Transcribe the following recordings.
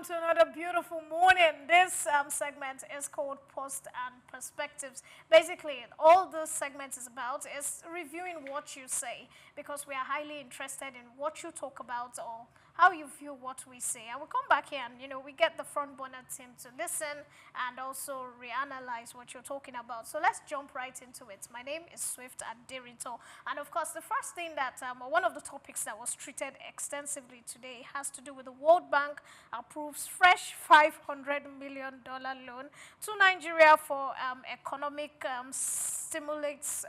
to another beautiful morning. This segment is called Post and Perspectives. Basically, all this segment is about is reviewing what you say, because we are highly interested in what you talk about or how you view what we say. I will come back here and, we get the front burner team to listen and also reanalyze what you're talking about. So let's jump right into it. My name is Swift Adirito. And of course, the first thing that, one of the topics that was treated extensively today has to do with the World Bank approves fresh $500 million loan to Nigeria for economic stimulus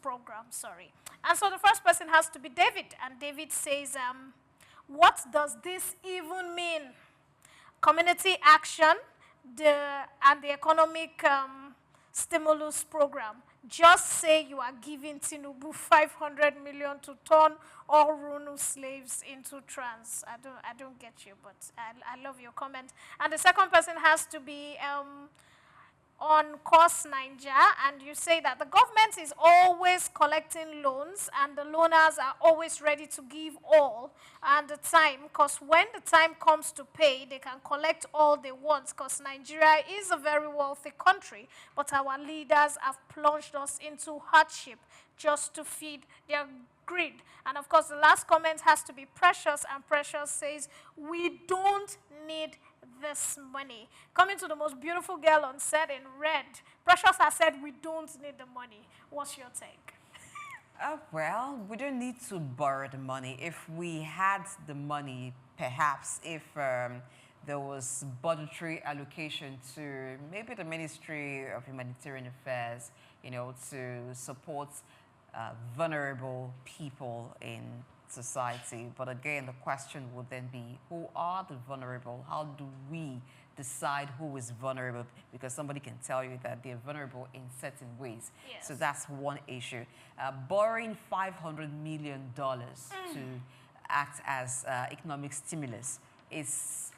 program, sorry. And so the first person has to be David, and David says, what does this even mean? Community action and the economic stimulus program. Just say you are giving Tinubu 500 million to turn all Runu slaves into trans. I don't get you, but I love your comment. And the second person has to be on course Niger, and you say that the government is always collecting loans and the loaners are always ready to give all and the time, because when the time comes to pay, they can collect all they want, because Nigeria is a very wealthy country, but our leaders have plunged us into hardship just to feed their greed. And of course, the last comment has to be Precious, and Precious says, we don't need this money. Coming to the most beautiful girl on set in red, Precious has said we don't need the money. What's your take? Well, we don't need to borrow the money. If we had the money, perhaps if there was budgetary allocation to maybe the Ministry of Humanitarian Affairs, to support vulnerable people in society. But again, the question would then be, who are the vulnerable? How do we decide who is vulnerable? Because somebody can tell you that they're vulnerable in certain ways. Yes. So that's one issue. Borrowing $500 million to act as economic stimulus is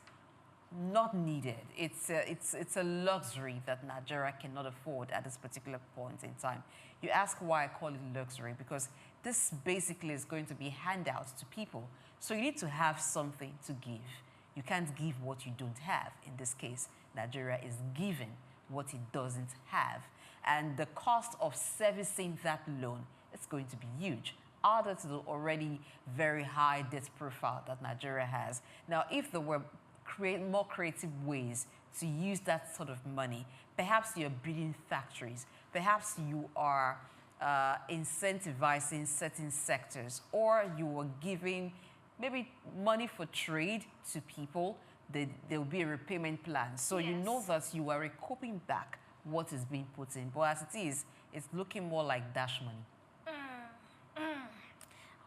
not needed. It's a luxury that Nigeria cannot afford at this particular point in time. You ask why I call it luxury, because this basically is going to be handouts to people. So you need to have something to give. You can't give what you don't have. In this case, Nigeria is giving what it doesn't have. And the cost of servicing that loan is going to be huge, added to the already very high debt profile that Nigeria has. Now, if there were more creative ways to use that sort of money, perhaps you're building factories, perhaps you are incentivizing certain sectors, or you are giving maybe money for trade to people, there will be a repayment plan. So yes, you know that you are recouping back what is being put in. But as it is, it's looking more like dash money.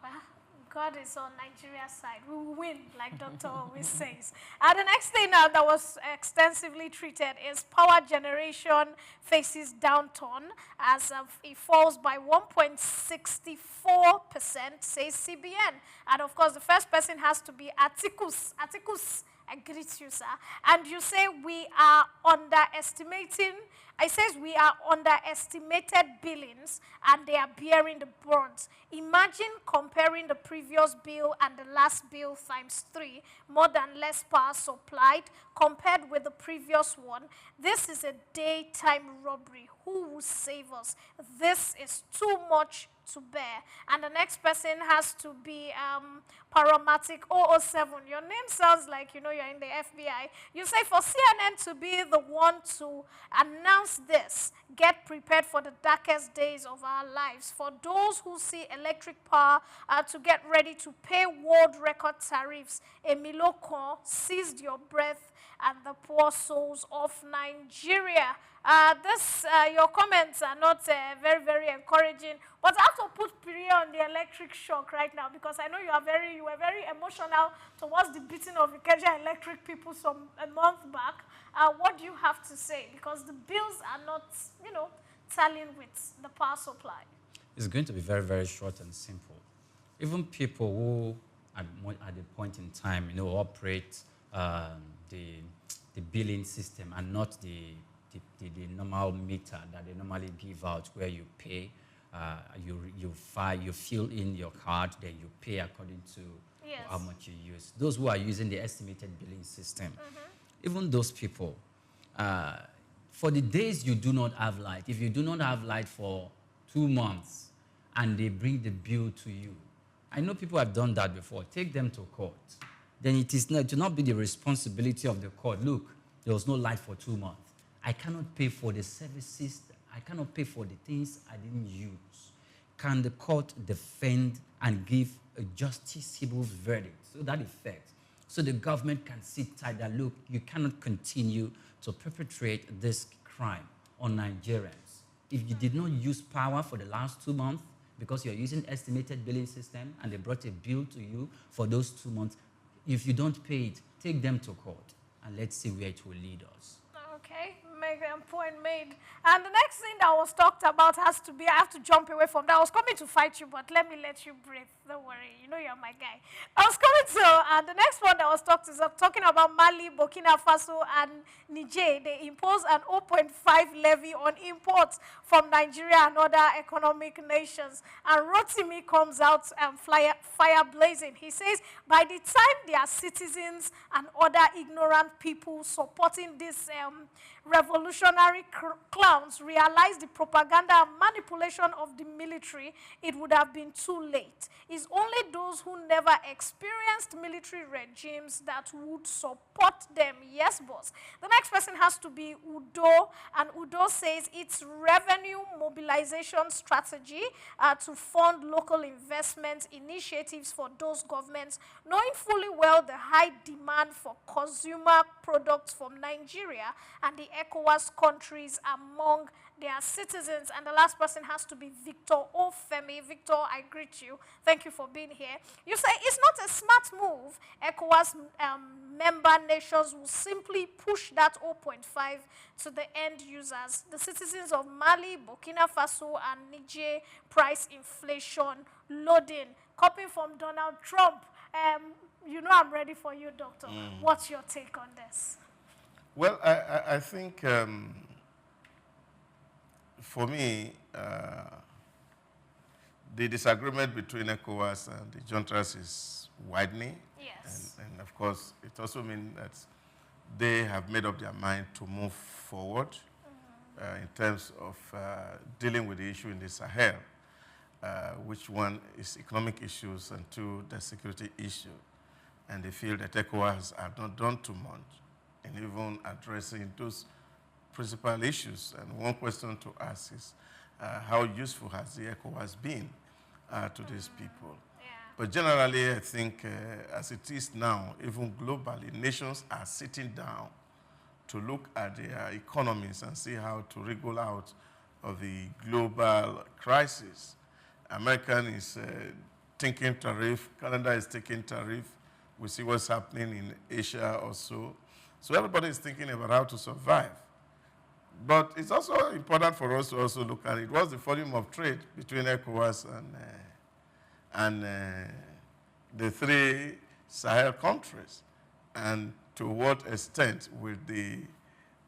Well, God is on Nigeria's side. We will win, like Dr. always says. And the next thing now that was extensively treated is power generation faces downturn as it falls by 1.64%, says CBN. And of course, the first person has to be Atticus. Atticus, I greet you, sir. And you say we are underestimating. It says we are underestimated billings and they are bearing the brunt. Imagine comparing the previous bill and the last bill times 3, more than less power supplied compared with the previous one. This is a daytime robbery. Who will save us? This is too much to bear. And the next person has to be Paramatic 007. Your name sounds like you're in the FBI. You say for CNN to be the one to announce this, get prepared for the darkest days of our lives. For those who see electric power to get ready to pay world record tariffs, Emiloko seized your breath and the poor souls of Nigeria. Your comments are not very, very encouraging, but I have to put period on the electric shock right now, because I know you were very emotional towards the beating of Ikeja electric people a month back. What do you have to say? Because the bills are not, tallying with the power supply. It's going to be very, very short and simple. Even people who, at the point in time, operate the billing system and not the normal meter that they normally give out, where you pay, you fill in your card, then you pay according to Yes. or how much you use. Those who are using the estimated billing system, even those people, for the days you do not have light, if you do not have light for 2 months and they bring the bill to you, I know people have done that before. Take them to court. Then it will not be the responsibility of the court. Look, there was no light for 2 months. I cannot pay for the services. I cannot pay for the things I didn't use. Can the court defend and give a justiciable verdict to that effect? So the government can sit tight that, look, you cannot continue to perpetrate this crime on Nigerians. If you did not use power for the last 2 months because you're using estimated billing system and they brought a bill to you for those 2 months, if you don't pay it, take them to court and let's see where it will lead us. Okay, make a point made. And the next thing that was talked about has to be, I have to jump away from that. I was coming to fight you, but let me let you breathe. Don't worry, you know you're my guy. I was coming to, and the next one that was talking about Mali, Burkina Faso, and Niger. They impose an 0.5 levy on imports from Nigeria and other economic nations. And Rotimi comes out and fire blazing. He says, by the time their citizens and other ignorant people supporting this revolutionary clowns realize the propaganda and manipulation of the military, it would have been too late. It's only those who never experienced military regimes that would support them. Yes, boss. The next person has to be Udo, and Udo says it's revenue mobilization strategy to fund local investment initiatives for those governments, knowing fully well the high demand for consumer products from Nigeria and the ECOWAS countries among their citizens. And the last person has to be Victor Ofemi. Victor, I greet you. Thank you for being here. You say it's not a smart move. ECOWAS member nations will simply push that 0.5 to the end users. The citizens of Mali, Burkina Faso, and Niger price inflation loading. Copying from Donald Trump. You know I'm ready for you, Doctor. What's your take on this? Well, I think for me, the disagreement between ECOWAS and the juntas is widening. Yes. And of course, it also means that they have made up their mind to move forward in terms of dealing with the issue in the Sahel, which one is economic issues and two, the security issue. And they feel that ECOWAS have not done too much in even addressing those principal issues. And one question to ask is, how useful has the ECOWAS been to these people? Yeah. But generally, I think as it is now, even globally, nations are sitting down to look at their economies and see how to wriggle out of the global crisis. American is thinking tariff, Canada is taking tariff. We see what's happening in Asia also. So everybody is thinking about how to survive. But it's also important for us to also look at it. What's the volume of trade between ECOWAS and the three Sahel countries? And to what extent will the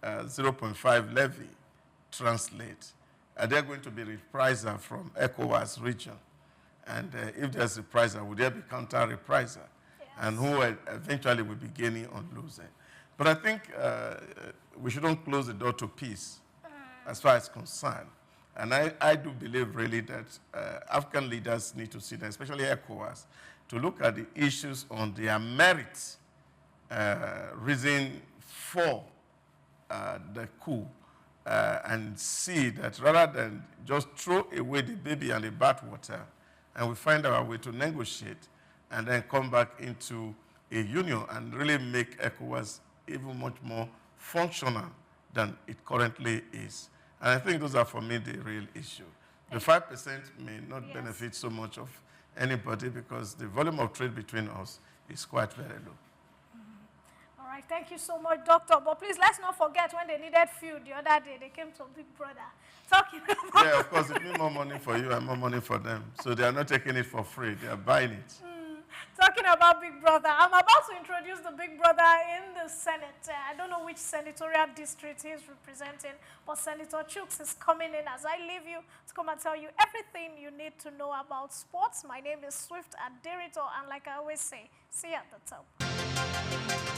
0.5 levy translate? Are there going to be reprisal from ECOWAS region? And if there's reprisal, will there be counter-reprisal? Yes. And who eventually will be gaining or losing? But I think we shouldn't close the door to peace as far as concerned. And I do believe really that African leaders need to sit down, especially ECOWAS, to look at the issues on their merits, reason for the coup, and see that rather than just throw away the baby and the bathwater, and we find our way to negotiate and then come back into a union and really make ECOWAS even much more functional than it currently is. And I think those are, for me, the real issue. The 5% may not benefit so much of anybody because the volume of trade between us is quite very low. All right, thank you so much, Doctor. But please, let's not forget when they needed fuel the other day, they came to Big Brother. Talking about Yeah, of course, it means more money for you and more money for them. So they are not taking it for free, they are buying it. Talking talking about Big Brother, I'm about to introduce the Big Brother in the Senate. I don't know which senatorial district he's representing, but Senator Chooks is coming in as I leave you to come and tell you everything you need to know about sports. My name is Swift Aderito, and like I always say, see you at the top.